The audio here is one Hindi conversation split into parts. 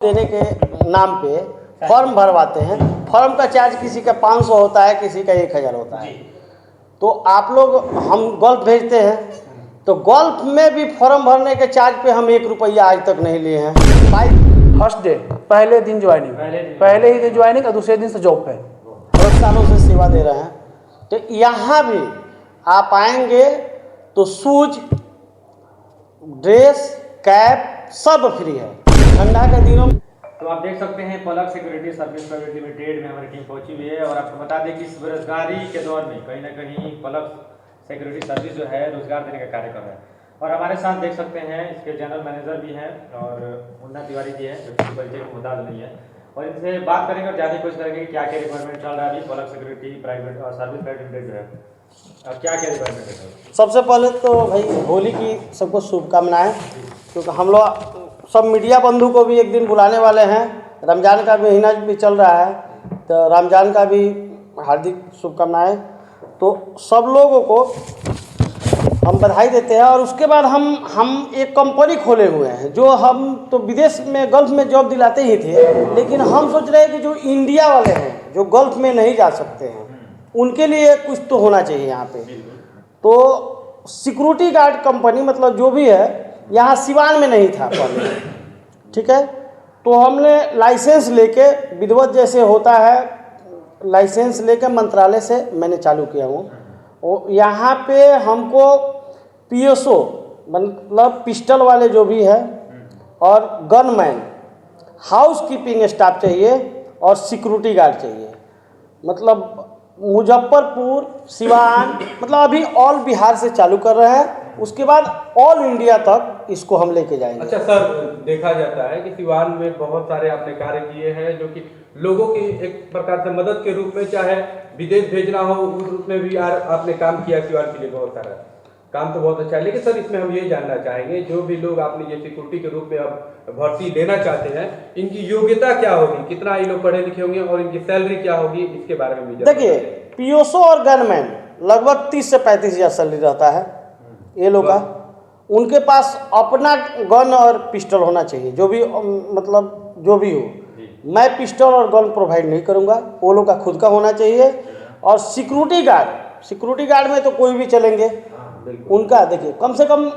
देने के नाम पे फॉर्म भरवाते हैं। फॉर्म का चार्ज किसी का 500 होता है, किसी का 1000 होता है। तो आप लोग, हम गोल्फ भेजते हैं तो गोल्फ में भी फॉर्म भरने के चार्ज पे हम 1 रुपया आज तक नहीं लिए हैं। फर्स्ट डे पहले दिन ज्वाइनिंग, पहले ही दिन ज्वाइनिंग और दूसरे दिन से जॉब पे। 10 सालों से सेवा दे रहे हैं। तो यहाँ भी आप आएंगे तो शूज, ड्रेस, कैप सब फ्री है। ठंडा के दिनों में तो आप देख सकते हैं पलक सिक्योरिटी सर्विस प्राइवेट लिमिटेड में हमारी टीम पहुंची हुई है। और आपको बता दें कि इस बेरोजगारी के दौर में कहीं ना कहीं पलक सिक्योरिटी सर्विस जो है रोजगार देने का कार्य कर रहा है। और हमारे साथ देख सकते हैं इसके जनरल मैनेजर भी हैं और मुन्ना तिवारी जी हैं, जो किसी परिचय को मुताद नहीं है। और इनसे बात करेंगे और जानने की कोशिश करेंगे कि क्या क्या रिक्वायरमेंट चल रहा है अभी पलक सिक्योरिटी प्राइवेट और सर्विस प्राइवेट लिमिटेड जो है, अब क्या क्या रिक्वायरमेंट है। सबसे पहले तो भाई होली की सबको शुभकामनाएं, क्योंकि हम लोग सब मीडिया बंधु को भी एक दिन बुलाने वाले हैं। रमज़ान का महीना भी चल रहा है, तो रमज़ान का भी हार्दिक शुभकामनाएं। तो सब लोगों को हम बधाई देते हैं। और उसके बाद हम एक कंपनी खोले हुए हैं, जो हम तो विदेश में गल्फ़ में जॉब दिलाते ही थे, लेकिन हम सोच रहे हैं कि जो इंडिया वाले हैं जो गल्फ़ में नहीं जा सकते हैं, उनके लिए कुछ तो होना चाहिए यहाँ पे। तो सिक्योरिटी गार्ड कंपनी, मतलब जो भी है, यहाँ सिवान में नहीं था पहले, ठीक है। तो हमने लाइसेंस लेके, विधिवत जैसे होता है, लाइसेंस लेके मंत्रालय से मैंने चालू किया हूँ। और यहाँ पे हमको PSO मतलब पिस्टल वाले जो भी है, और गनमैन, हाउस कीपिंग स्टाफ चाहिए, और सिक्योरिटी गार्ड चाहिए। मतलब मुजफ्फरपुर, सिवान, मतलब अभी ऑल बिहार से चालू कर रहे हैं। उसके बाद ऑल इंडिया तक इसको हम लेके जाएंगे। अच्छा सर, देखा जाता है कि सिवान में बहुत सारे आपने कार्य किए हैं जो कि लोगों की एक प्रकार से मदद के रूप में, चाहे विदेश भेजना हो उस रूप में भी आपने काम किया सिवान के लिए। बहुत सारा काम तो बहुत अच्छा है। लेकिन सर, इसमें हम ये जानना चाहेंगे, जो भी लोग आपने ये सिक्योरिटी के रूप में अब भर्ती लेना चाहते हैं, इनकी योग्यता क्या होगी, कितना ये लोग पढ़े लिखे होंगे और इनकी सैलरी क्या होगी, इसके बारे में भी देखिए, PSO और गनमैन लगभग 30 से 35 हज़ार सैलरी रहता है ये लोग का। उनके पास अपना गन और पिस्टल होना चाहिए, जो भी मतलब जो भी हो। मैं पिस्टल और गन प्रोवाइड नहीं करूंगा, वो लोग का खुद का होना चाहिए। और सिक्योरिटी गार्ड में तो कोई भी चलेंगे। उनका देखिए, कम से कम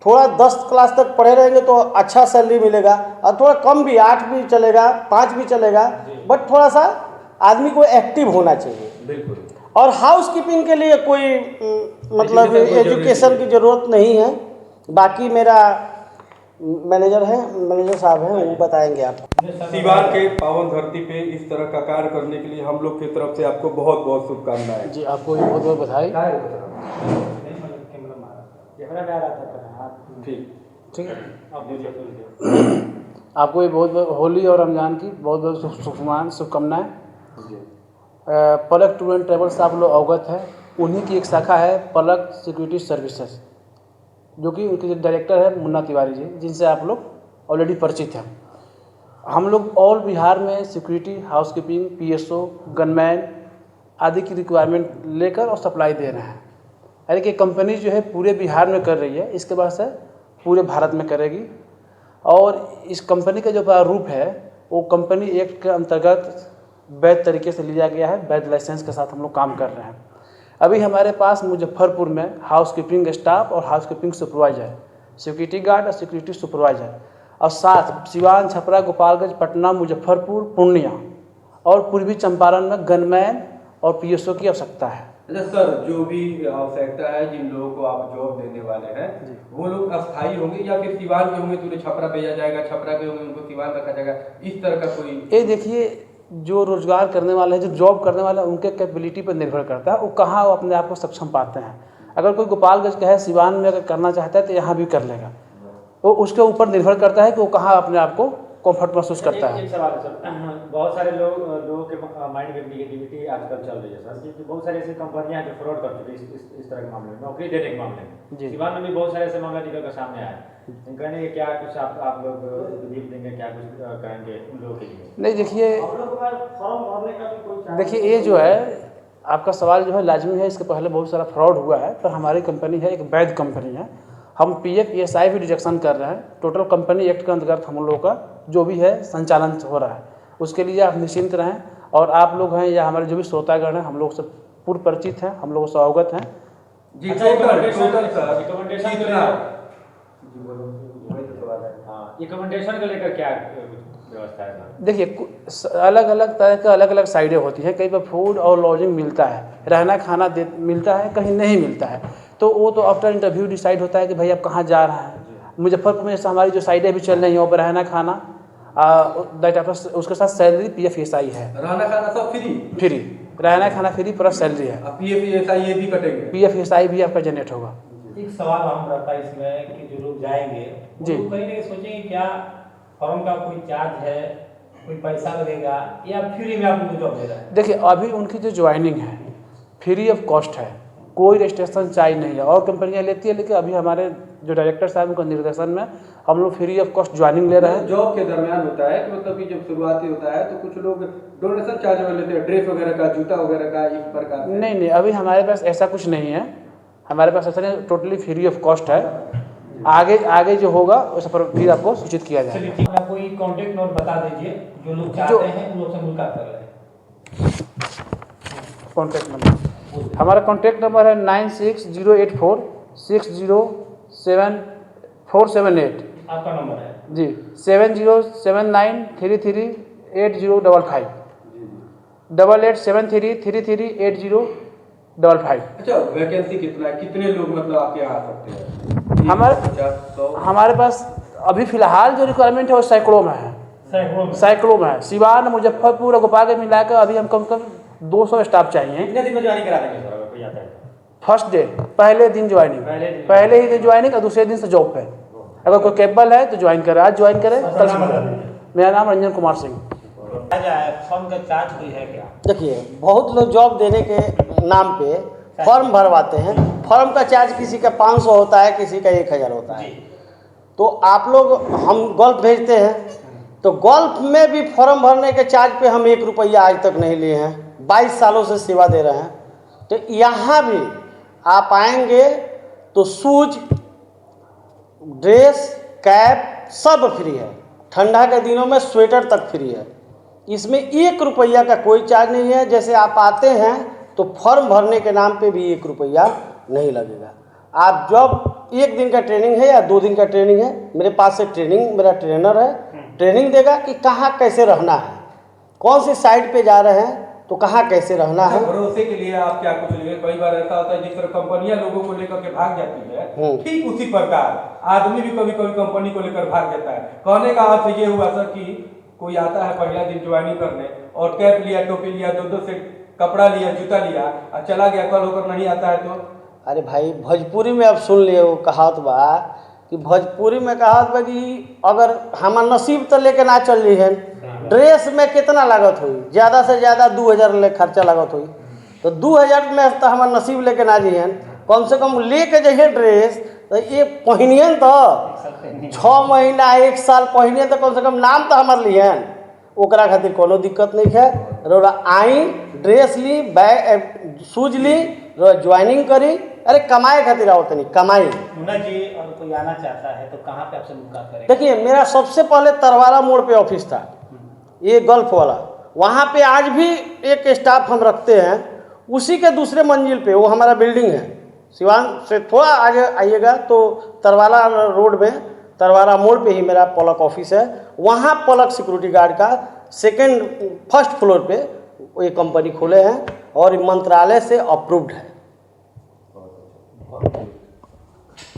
थोड़ा 10 क्लास तक पढ़े रहेंगे तो अच्छा सैलरी मिलेगा, और थोड़ा कम भी, 8 भी चलेगा, 5 भी चलेगा, बट थोड़ा सा आदमी को एक्टिव होना चाहिए। बिल्कुल। और हाउस कीपिंग के लिए कोई मतलब एजुकेशन की ज़रूरत नहीं है। बाकी मेरा मैनेजर साहब हैं, वो बताएंगे आपको। सिवान के पावन धरती पे इस तरह का कार्य करने के लिए हम लोग की तरफ से आपको बहुत बहुत शुभकामनाएं। जी, आपको बहुत बहुत बधाई। ठीक है, आपको भी बहुत बहुत होली और रमज़ान की बहुत बहुत शुभकामनाएं। पलक टूर एंड ट्रेवल से आप लोग अवगत है, उन्हीं की एक शाखा है पलक सिक्योरिटी सर्विसेज, जो कि उनके जो डायरेक्टर है मुन्ना तिवारी जी, जिनसे आप लोग ऑलरेडी परिचित हैं। हम लोग ऑल बिहार में security, house keeping, PSO, gunman आदि की रिक्वायरमेंट लेकर और सप्लाई दे रहे हैं। यानी कि कंपनी जो है पूरे बिहार में कर रही है, इसके बाद से पूरे भारत में करेगी। और इस कंपनी का जो प्रारूप है, वो कंपनी एक्ट के अंतर्गत वैध तरीके से लिया गया है। वैध लाइसेंस के साथ हम लोग काम कर रहे हैं। अभी हमारे पास मुजफ्फरपुर में हाउस कीपिंग स्टाफ और house keeping supervisor, security guard और सिक्योरिटी सुपरवाइजर, और साथ सिवान, छपरा, गोपालगंज, पटना, मुजफ्फरपुर, पूर्णिया और पूर्वी चंपारण में गनमैन और PSO की आवश्यकता है। अच्छा सर, जो भी आवश्यकता है, जिन लोगों को आप जॉब देने वाले हैं, वो लोग अस्थायी होंगे या फिर सिवान के होंगे तो उन्हें छपरा भेजा जाएगा, छपरा के होंगे उनको सिवान रखा जाएगा, इस तरह का कोई? ये देखिए, जो रोजगार करने वाले हैं, जो जॉब करने वाले हैं, उनके कैपेबिलिटी पर निर्भर करता है, वो कहाँ वो अपने आप को सक्षम पाते हैं। अगर कोई गोपालगंज का है, सिवान में अगर करना चाहता है तो यहाँ भी कर लेगा। वो उसके ऊपर निर्भर करता है कि वो कहाँ अपने आप को कंफर्ट महसूस करता है। एक सवाल है सर, बहुत सारे लोगों के माइंड में निगेटिविटी आजकल चल रही है सर, क्योंकि बहुत सारी ऐसी कंपनियां हैं जो फ्रॉड कर चुकी है इस तरह के मामले में, नौकरी देने के मामले में। सिवान में भी बहुत सारे ऐसे मामले निकल कर सामने आए हैं। कहने के क्या कुछ आप लोग रिव्यू देंगे, क्या कुछ कहेंगे उन लोगों के लिए? नहीं, देखिए ये जो है आपका सवाल जो है लाजमी है। इसके पहले बहुत सारा फ्रॉड हुआ है, पर हमारी कंपनी है एक वैध कंपनी है। हम PF ESI भी डिडक्शन कर रहे हैं। टोटल कंपनी एक्ट के अंतर्गत हम लोगों का जो भी है संचालन हो रहा है, उसके लिए आप निश्चिंत रहें। और आप लोग हैं या हमारे जो भी श्रोतागण हैं, हम लोग सब पूर्व परिचित हैं, हम लोग से अवगत हैं। जी अच्छा, रिकमेंडेशन को लेकर क्या व्यवस्था है? देखिए, अलग अलग तरह के अलग अलग साइडें होती हैं। कहीं पर फूड और लॉजिंग मिलता है, रहना खाना मिलता है, कहीं नहीं मिलता है। तो वो तो आफ्टर इंटरव्यू डिसाइड होता है कि भाई आप कहाँ जा रहे हैं। मुजफ्फरपुर में जैसे हमारी जो साइडें भी चल रही हैं, वहाँ पर रहना खाना दैट आफ्टर उसके साथ सैलरी PF-ESI है। रहना खाना सब फ्री, रहना खाना फ्री प्लस सैलरी है। PF-ESI ये भी कटेंगे, PF-ESI भी आपका जनरेट होगा। एक सवाल हम रहता है इसमें कि जो लोग जाएंगे जी। वो कहीं ना कहीं सोचेंगे क्या फॉर्म का कोई चार्ज है, कोई पैसा लगेगा या फ्री में आप उनको जॉब दे रहे हैं? देखिए, अभी उनकी जो ज्वाइनिंग है फ्री ऑफ कॉस्ट है, कोई रजिस्ट्रेशन चार्ज नहीं है। और कंपनियां लेती है, लेकिन अभी हमारे जो डायरेक्टर साहब उनके निर्देशन में हम लोग फ्री ऑफ कॉस्ट ज्वाइनिंग ले रहे हैं। जॉब के दरमियान होता है कि मतलब कि जब शुरुआती होता है तो कुछ लोग डोनेशन चार्ज में लेते हैं, ड्रेस वगैरह का, जूता वगैरह का, इस प्रकार से। नहीं, अभी हमारे पास ऐसा कुछ नहीं है। हमारे पास ऐसा नहीं, टोटली फ्री ऑफ कॉस्ट है। आगे जो होगा उस पर फिर आपको सूचित किया जाएगा। चलिए ठीक है, कोई कांटेक्ट नंबर बता दीजिए जो लोग चाहते हैं उन लोग से मुलाकात कर रहे हैं। कॉन्टैक्ट नंबर हमारा कॉन्टैक्ट नंबर है 9608460748। आपका नंबर है जी 7079338055 8873338055। अच्छा, वैकेंसी कितना है, कितने लोग मतलब आपके यहाँ आ सकते हैं? हमारे पास अभी फिलहाल जो रिक्वायरमेंट है वो सैकड़ों में है। सैकड़ों में है। सिवान, मुजफ्फरपुर और गोपालगंज मिलाकर अभी हम कम 200 स्टाफ चाहिए। कितने दिन में ज्वाइन करा देंगे सर, अगर कोई आता है? फर्स्ट डे, पहले दिन ज्वाइनिंग, पहले ही दिन ज्वाइनिंग और दूसरे दिन से जॉब पे। अगर कोई कैपेबल है तो ज्वाइन करे, आज ज्वाइन करे, कल से। मेरा नाम रंजन कुमार सिंह। फॉर्म का चार्ज कोई है क्या? देखिए, बहुत लोग जॉब देने के नाम पे फॉर्म भरवाते हैं। फॉर्म का चार्ज किसी का 500 होता है, किसी का 1000 होता है। तो आप लोग, हम गल्फ भेजते हैं तो गल्फ में भी फॉर्म भरने के चार्ज पे हम 1 रुपया आज तक नहीं लिए हैं। 22 सालों से सेवा दे रहे हैं। तो यहाँ भी आप आएंगे तो शूज, ड्रेस, कैप सब फ्री है। ठंडा के दिनों में स्वेटर तक फ्री है। इसमें 1 रुपया का कोई चार्ज नहीं है। जैसे आप आते हैं तो फॉर्म भरने के नाम पे भी 1 रुपया नहीं लगेगा। आप जब 1 दिन का ट्रेनिंग है या 2 दिन का ट्रेनिंग है, मेरे पास से ट्रेनिंग, मेरा ट्रेनर है, ट्रेनिंग देगा कि कहाँ कैसे रहना है, कौन सी साइड पे जा रहे हैं तो कहाँ कैसे रहना है। भरोसे के लिए आप क्या कुछ लेंगे? कई बार ऐसा होता है जिस तरह कंपनियां लोगों को लेकर के भाग जाती है, ठीक उसी प्रकार आदमी भी कभी कभी कंपनी को लेकर भाग जाता है। कहने का अर्थ ये हुआ सर कि कोई आता है पहला दिन ज्वाइनिंग करने और कैप लिया, टोपी लिया, 2 सेट कपड़ा लिया, जूता लिया और चला गया, कल होकर नहीं आता है तो? अरे भाई, भोजपुरी में अब सुन लिए, वो कहावत बा कि भोजपुरी में कहावत बा कि अगर हमार नसीब तो लेके ना चल रही है, ड्रेस में कितना लागत हुई, ज़्यादा से ज़्यादा 2000 खर्चा लागत हुई। तो 2000 में तो हमार नसीब लेके ना जाइए, कम से कम लेके जाइए ड्रेस। तो ये पहिनियन तो 6 महीना 1 साल पहिनियन तो कम से कम नाम तो हमार लियन। ओकरा खातिर कोनो दिक्कत नहीं है। रोरा आई, ड्रेस ली, बैग, शूज ली, ज्वाइनिंग करी। अरे कमाए खातिर आओ, तनी कमाई। मुन्ना जी, और कोई आना चाहता है तो कहाँ पे आपसे मुलाकात करें? देखिए, मेरा सबसे पहले तरवारा मोड़ पे ऑफिस था, ये गल्फ वाला। वहाँ पे आज भी एक स्टाफ हम रखते हैं, उसी के दूसरे मंजिल पे वो हमारा बिल्डिंग है। सिवान से थोड़ा आगे आइएगा तो तरवारा रोड में, तरवारा मोड़ पे ही मेरा पलक ऑफिस है। वहाँ पलक सिक्योरिटी गार्ड का फर्स्ट फ्लोर पे ये कंपनी खोले हैं और मंत्रालय से अप्रूव्ड है।